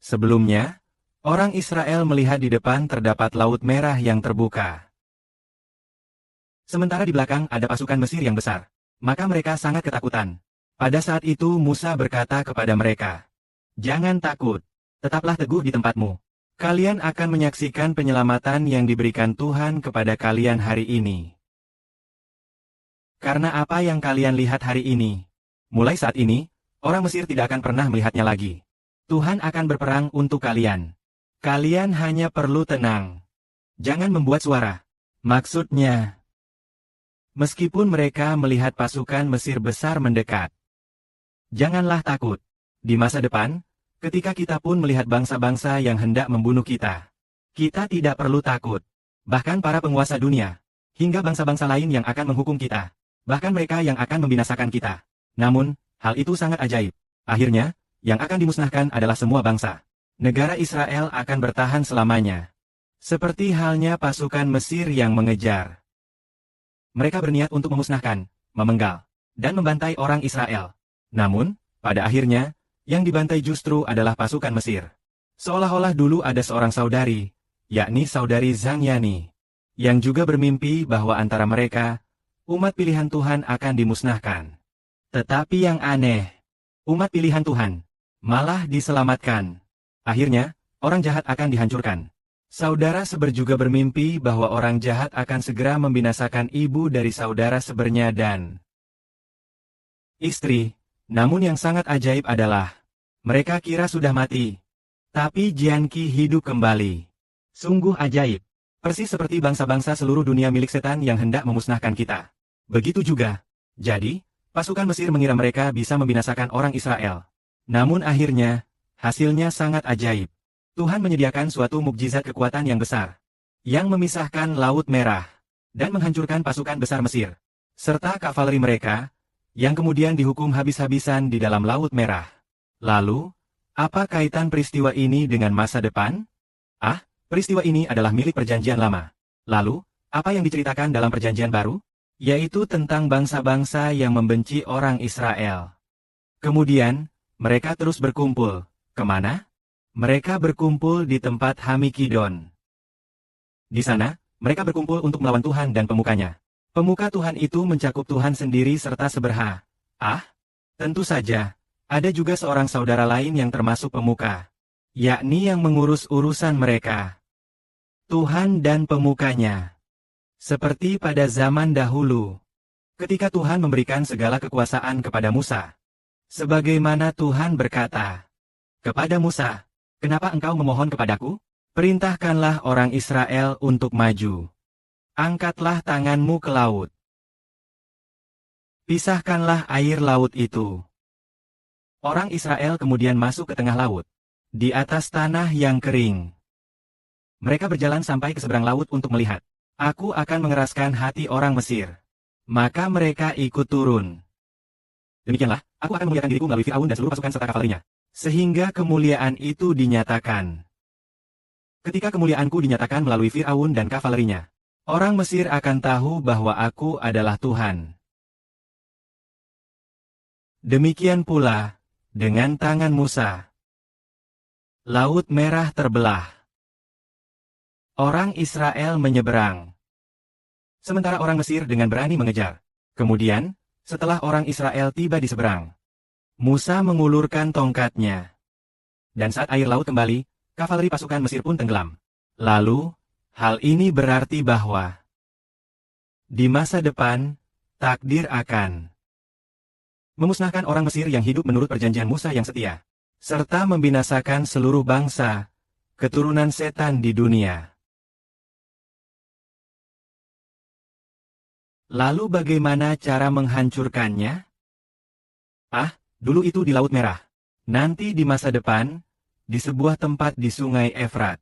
Sebelumnya, orang Israel melihat di depan terdapat Laut Merah yang terbuka. Sementara di belakang ada pasukan Mesir yang besar. Maka mereka sangat ketakutan. Pada saat itu Musa berkata kepada mereka, "Jangan takut, tetaplah teguh di tempatmu. Kalian akan menyaksikan penyelamatan yang diberikan Tuhan kepada kalian hari ini. Karena apa yang kalian lihat hari ini, mulai saat ini, orang Mesir tidak akan pernah melihatnya lagi. Tuhan akan berperang untuk kalian. Kalian hanya perlu tenang. Jangan membuat suara." Maksudnya, meskipun mereka melihat pasukan Mesir besar mendekat, janganlah takut. Di masa depan, ketika kita pun melihat bangsa-bangsa yang hendak membunuh kita, kita tidak perlu takut. Bahkan para penguasa dunia, hingga bangsa-bangsa lain yang akan menghukum kita, bahkan mereka yang akan membinasakan kita. Namun, hal itu sangat ajaib. Akhirnya, yang akan dimusnahkan adalah semua bangsa. Negara Israel akan bertahan selamanya. Seperti halnya pasukan Mesir yang mengejar. Mereka berniat untuk memusnahkan, memenggal, dan membantai orang Israel. Namun, pada akhirnya, yang dibantai justru adalah pasukan Mesir. Seolah-olah dulu ada seorang saudari, yakni saudari Zangyani, yang juga bermimpi bahwa antara mereka, umat pilihan Tuhan akan dimusnahkan. Tetapi yang aneh, umat pilihan Tuhan malah diselamatkan. Akhirnya, orang jahat akan dihancurkan. Saudara seber juga bermimpi bahwa orang jahat akan segera membinasakan ibu dari saudara sebernya dan istri. Namun yang sangat ajaib adalah, mereka kira sudah mati. Tapi Jianqi hidup kembali. Sungguh ajaib. Persis seperti bangsa-bangsa seluruh dunia milik setan yang hendak memusnahkan kita. Begitu juga. Jadi, pasukan Mesir mengira mereka bisa membinasakan orang Israel. Namun akhirnya, hasilnya sangat ajaib. Tuhan menyediakan suatu mukjizat kekuatan yang besar, yang memisahkan Laut Merah, dan menghancurkan pasukan besar Mesir, serta kavaleri mereka, yang kemudian dihukum habis-habisan di dalam Laut Merah. Lalu, apa kaitan peristiwa ini dengan masa depan? Peristiwa ini adalah milik perjanjian lama. Lalu, apa yang diceritakan dalam perjanjian baru? Yaitu tentang bangsa-bangsa yang membenci orang Israel. Kemudian, mereka terus berkumpul. Kemana? Mereka berkumpul di tempat Hamikidon. Di sana, mereka berkumpul untuk melawan Tuhan dan pemukanya. Pemuka Tuhan itu mencakup Tuhan sendiri serta seberha. Tentu saja, ada juga seorang saudara lain yang termasuk pemuka, yakni yang mengurus urusan mereka. Tuhan dan pemukanya. Seperti pada zaman dahulu, ketika Tuhan memberikan segala kekuasaan kepada Musa. Sebagaimana Tuhan berkata kepada Musa, "Kenapa engkau memohon kepadaku? Perintahkanlah orang Israel untuk maju. Angkatlah tanganmu ke laut. Pisahkanlah air laut itu." Orang Israel kemudian masuk ke tengah laut, di atas tanah yang kering. Mereka berjalan sampai ke seberang laut untuk melihat. Aku akan mengeraskan hati orang Mesir. Maka mereka ikut turun. Demikianlah, aku akan memuliakan diriku melalui Firaun dan seluruh pasukan serta kavalerinya. Sehingga kemuliaan itu dinyatakan. Ketika kemuliaanku dinyatakan melalui Firaun dan kavalerinya, orang Mesir akan tahu bahwa aku adalah Tuhan. Demikian pula, dengan tangan Musa, Laut Merah terbelah. Orang Israel menyeberang. Sementara orang Mesir dengan berani mengejar. Kemudian, setelah orang Israel tiba di seberang, Musa mengulurkan tongkatnya. Dan saat air laut kembali, kavaleri pasukan Mesir pun tenggelam. Lalu, hal ini berarti bahwa di masa depan, takdir akan memusnahkan orang Mesir yang hidup menurut perjanjian Musa yang setia, serta membinasakan seluruh bangsa, keturunan setan di dunia. Lalu bagaimana cara menghancurkannya? Dulu itu di Laut Merah. Nanti di masa depan, di sebuah tempat di Sungai Efrat.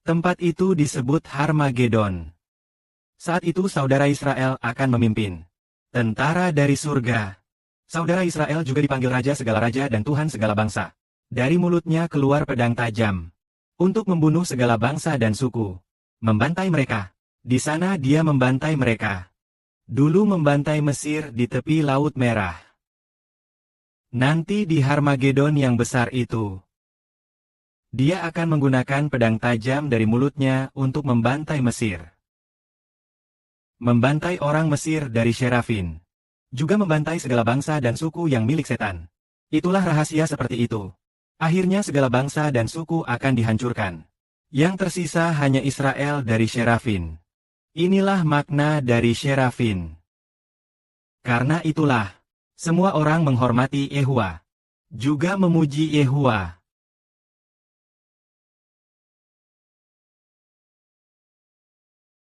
Tempat itu disebut Harmagedon. Saat itu saudara Israel akan memimpin tentara dari surga. Saudara Israel juga dipanggil Raja segala raja dan Tuhan segala bangsa. Dari mulutnya keluar pedang tajam untuk membunuh segala bangsa dan suku. Membantai mereka. Di sana dia membantai mereka. Dulu membantai Mesir di tepi Laut Merah. Nanti di Harmagedon yang besar itu, Dia akan menggunakan pedang tajam dari mulutnya untuk membantai Mesir. Membantai orang Mesir dari Sherafin. Juga membantai segala bangsa dan suku yang milik setan. Itulah rahasia seperti itu. Akhirnya segala bangsa dan suku akan dihancurkan. Yang tersisa hanya Israel dari Sherafin. Inilah makna dari Sherafin. Karena itulah, semua orang menghormati Yehuwa. Juga memuji Yehuwa.